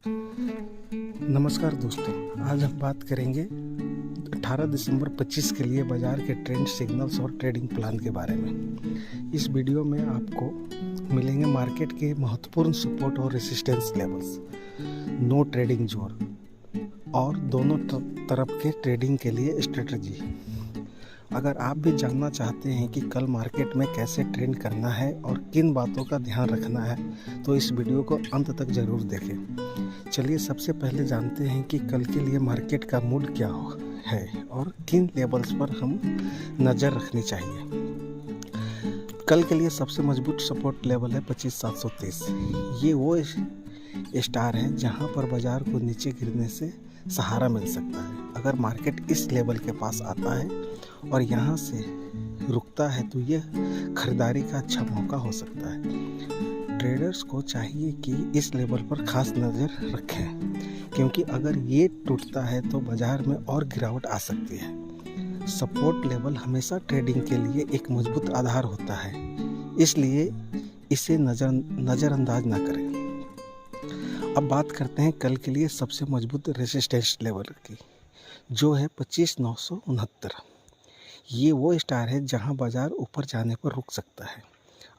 नमस्कार दोस्तों, आज हम बात करेंगे 18 दिसंबर 25 के लिए बाज़ार के ट्रेंड सिग्नल्स और ट्रेडिंग प्लान के बारे में। इस वीडियो में आपको मिलेंगे मार्केट के महत्वपूर्ण सपोर्ट और resistance levels, no trading zone और दोनों तरफ के ट्रेडिंग के लिए स्ट्रेटजी। अगर आप भी जानना चाहते हैं कि कल मार्केट में कैसे ट्रेंड करना है और किन बातों का ध्यान रखना है, तो इस वीडियो को अंत तक ज़रूर देखें। चलिए सबसे पहले जानते हैं कि कल के लिए मार्केट का मूड क्या है और किन लेवल्स पर हम नज़र रखनी चाहिए। कल के लिए सबसे मजबूत सपोर्ट लेवल है 25,730। ये वो स्टार है जहां पर बाज़ार को नीचे गिरने से सहारा मिल सकता है। अगर मार्केट इस लेवल के पास आता है और यहां से रुकता है तो यह खरीदारी का अच्छा मौका हो सकता है। ट्रेडर्स को चाहिए कि इस लेवल पर खास नज़र रखें, क्योंकि अगर ये टूटता है तो बाज़ार में और गिरावट आ सकती है। सपोर्ट लेवल हमेशा ट्रेडिंग के लिए एक मजबूत आधार होता है, इसलिए इसे नज़रअंदाज ना करें। अब बात करते हैं कल के लिए सबसे मजबूत रेसिस्टेंस लेवल की, जो है 25,969। ये वो स्टार है जहां बाज़ार ऊपर जाने पर रुक सकता है।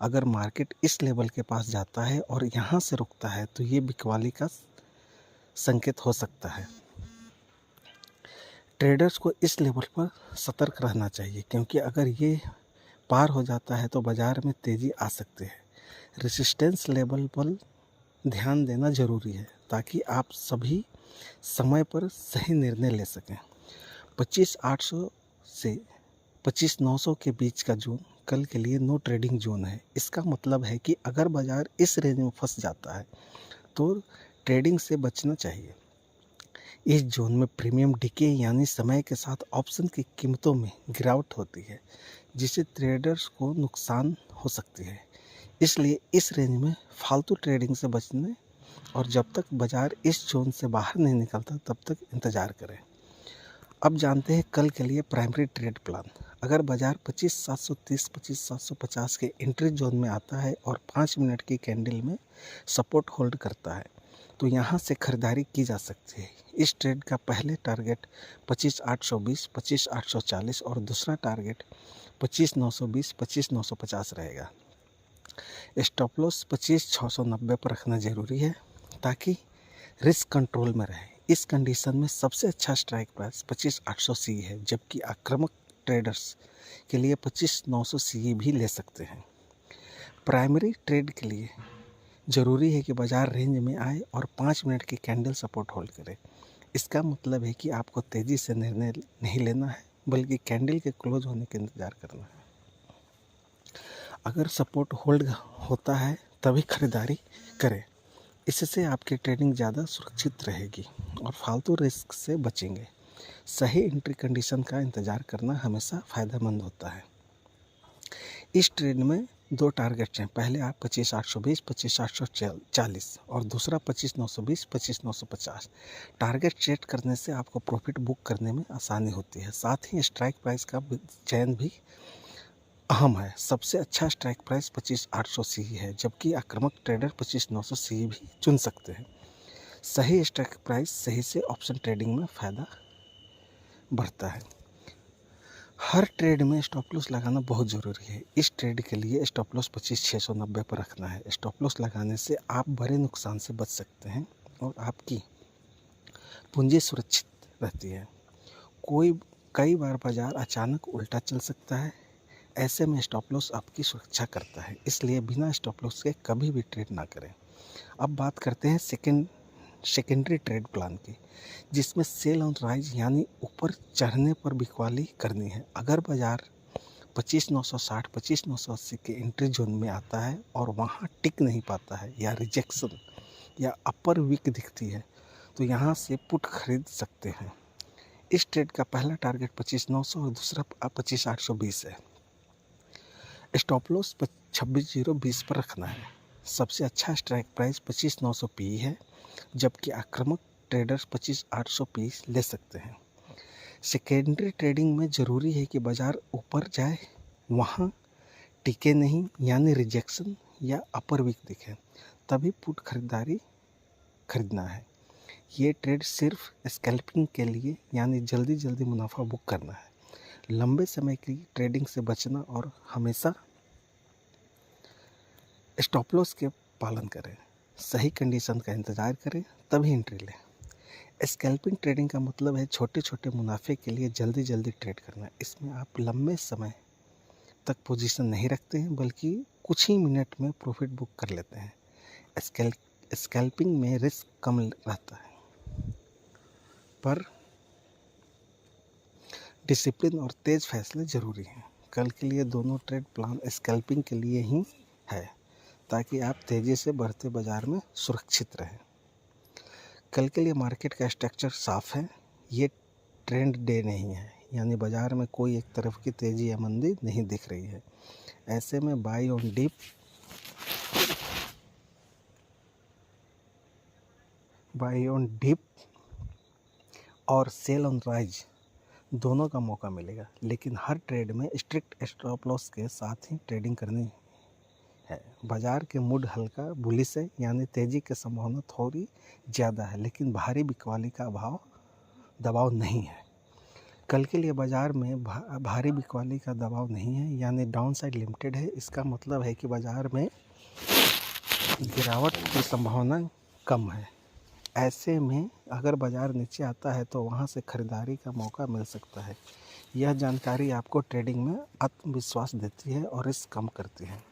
अगर मार्केट इस लेवल के पास जाता है और यहां से रुकता है तो ये बिकवाली का संकेत हो सकता है। ट्रेडर्स को इस लेवल पर सतर्क रहना चाहिए, क्योंकि अगर ये पार हो जाता है तो बाज़ार में तेज़ी आ सकती है। रेसिस्टेंस लेवल पर ध्यान देना ज़रूरी है ताकि आप सभी समय पर सही निर्णय ले सकें। 25,800 से 25,900 के बीच का जोन कल के लिए नो ट्रेडिंग जोन है। इसका मतलब है कि अगर बाज़ार इस रेंज में फंस जाता है तो ट्रेडिंग से बचना चाहिए। इस जोन में प्रीमियम डिके यानी समय के साथ ऑप्शन की कीमतों में गिरावट होती है, जिससे ट्रेडर्स को नुकसान हो सकती है। इसलिए इस रेंज में फालतू ट्रेडिंग से बचने और जब तक बाज़ार इस जोन से बाहर नहीं निकलता तब तक इंतज़ार करें। अब जानते हैं कल के लिए प्राइमरी ट्रेड प्लान। अगर बाज़ार 25,730 25,750 के एंट्री जोन में आता है और 5 मिनट की कैंडल में सपोर्ट होल्ड करता है तो यहाँ से खरीदारी की जा सकती है। इस ट्रेड का पहले टारगेट 25,820 25,840 और दूसरा टारगेट 25,920 25,950 रहेगा। स्टॉप लॉस 25,690 पर रखना ज़रूरी है ताकि रिस्क कंट्रोल में रहे। इस कंडीशन में सबसे अच्छा स्ट्राइक प्राइस 25,800 सी है, जबकि आक्रामक ट्रेडर्स के लिए 25,900 सी भी ले सकते हैं। प्राइमरी ट्रेड के लिए ज़रूरी है कि बाज़ार रेंज में आए और 5 मिनट की कैंडल सपोर्ट होल्ड करे। इसका मतलब है कि आपको तेज़ी से निर्णय नहीं लेना है, बल्कि कैंडल के क्लोज होने का इंतज़ार करना है। अगर सपोर्ट होल्ड होता है तभी खरीदारी करें। इससे आपकी ट्रेडिंग ज़्यादा सुरक्षित रहेगी और फालतू रिस्क से बचेंगे। सही एंट्री कंडीशन का इंतज़ार करना हमेशा फ़ायदेमंद होता है। इस ट्रेड में 2 टारगेट्स हैं। पहले आप 25,820 25,840 और दूसरा 25,920 25,950। टारगेट सेट करने से आपको प्रॉफिट बुक करने में आसानी होती है। साथ ही स्ट्राइक प्राइस का चयन भी अहम है। सबसे अच्छा स्ट्राइक प्राइस 25,800 सी है, जबकि आक्रामक ट्रेडर 25,900 सी भी चुन सकते हैं। सही स्ट्राइक प्राइस सही से ऑप्शन ट्रेडिंग में फ़ायदा बढ़ता है। हर ट्रेड में स्टॉप लॉस लगाना बहुत ज़रूरी है। इस ट्रेड के लिए स्टॉप लॉस 25,690 पर रखना है। स्टॉप लॉस लगाने से आप बड़े नुकसान से बच सकते हैं और आपकी पूंजी सुरक्षित रहती है। कई बार बाज़ार अचानक उल्टा चल सकता है। ऐसे में स्टॉप लॉस आपकी सुरक्षा करता है, इसलिए बिना स्टॉप लॉस के कभी भी ट्रेड ना करें। अब बात करते हैं सेकेंडरी ट्रेड प्लान की, जिसमें सेल ऑन राइज यानी ऊपर चढ़ने पर बिकवाली करनी है। अगर बाज़ार 25,960 25,980 के एंट्री जोन में आता है और वहाँ टिक नहीं पाता है या रिजेक्शन या अपर वीक दिखती है तो यहाँ से पुट खरीद सकते हैं। इस ट्रेड का पहला टारगेट 25,900 और दूसरा 25,820 है। स्टॉप लॉस 26,020 पर रखना है। सबसे अच्छा स्ट्राइक प्राइस 25,900 पी है, जबकि आक्रामक ट्रेडर्स 25,800 पी ले सकते हैं। सेकेंडरी ट्रेडिंग में ज़रूरी है कि बाज़ार ऊपर जाए, वहाँ टिके नहीं यानी रिजेक्शन या अपर वीक दिखे, तभी पुट खरीदना है। ये ट्रेड सिर्फ स्कैल्पिंग के लिए यानी जल्दी जल्दी मुनाफा बुक करना है। लंबे समय की ट्रेडिंग से बचना और हमेशा स्टॉप लॉस के पालन करें। सही कंडीशन का इंतज़ार करें तभी एंट्री लें। स्कैल्पिंग ट्रेडिंग का मतलब है छोटे छोटे मुनाफे के लिए जल्दी जल्दी ट्रेड करना। इसमें आप लंबे समय तक पोजीशन नहीं रखते हैं बल्कि कुछ ही मिनट में प्रॉफिट बुक कर लेते हैं। स्कैल्पिंग में रिस्क कम रहता है पर डिसिप्लिन और तेज़ फैसले ज़रूरी हैं। कल के लिए दोनों ट्रेड प्लान स्कैल्पिंग के लिए ही है ताकि आप तेज़ी से बढ़ते बाज़ार में सुरक्षित रहें। कल के लिए मार्केट का स्ट्रक्चर साफ है। ये ट्रेंड डे नहीं है यानी बाज़ार में कोई एक तरफ की तेज़ी या मंदी नहीं दिख रही है। ऐसे में बाई ऑन डिप और सेल ऑन राइज दोनों का मौका मिलेगा, लेकिन हर ट्रेड में स्ट्रिक्ट स्टॉप लॉस के साथ ही ट्रेडिंग करनी है। बाज़ार के मूड हल्का बुलिश है यानी तेज़ी की संभावना थोड़ी ज़्यादा है, लेकिन भारी बिकवाली का दबाव नहीं है। कल के लिए बाज़ार में भारी बिकवाली का दबाव नहीं है यानी डाउन साइड लिमिटेड है। इसका मतलब है कि बाज़ार में गिरावट की संभावना कम है। ऐसे में अगर बाज़ार नीचे आता है तो वहां से खरीदारी का मौका मिल सकता है। यह जानकारी आपको ट्रेडिंग में आत्मविश्वास देती है और रिस्क कम करती है।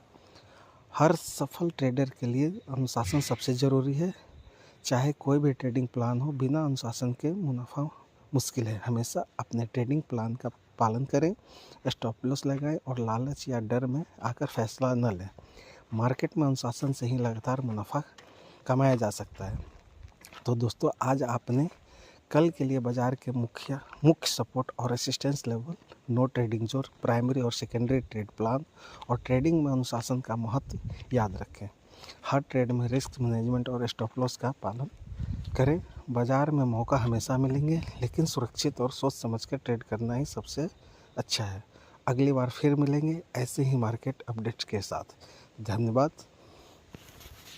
हर सफल ट्रेडर के लिए अनुशासन सबसे ज़रूरी है। चाहे कोई भी ट्रेडिंग प्लान हो, बिना अनुशासन के मुनाफा मुश्किल है। हमेशा अपने ट्रेडिंग प्लान का पालन करें, स्टॉप लॉस लगाएं और लालच या डर में आकर फैसला न लें। मार्केट में अनुशासन से ही लगातार मुनाफा कमाया जा सकता है। तो दोस्तों, आज आपने कल के लिए बाज़ार के मुख्य सपोर्ट और resistance level, no trading zone, primary और सेकेंडरी ट्रेड प्लान और ट्रेडिंग में अनुशासन का महत्व याद रखें। हर ट्रेड में रिस्क मैनेजमेंट और स्टॉप लॉस का पालन करें। बाज़ार में मौका हमेशा मिलेंगे, लेकिन सुरक्षित और सोच समझ कर ट्रेड करना ही सबसे अच्छा है। अगली बार फिर मिलेंगे ऐसे ही मार्केट अपडेट्स के साथ। धन्यवाद।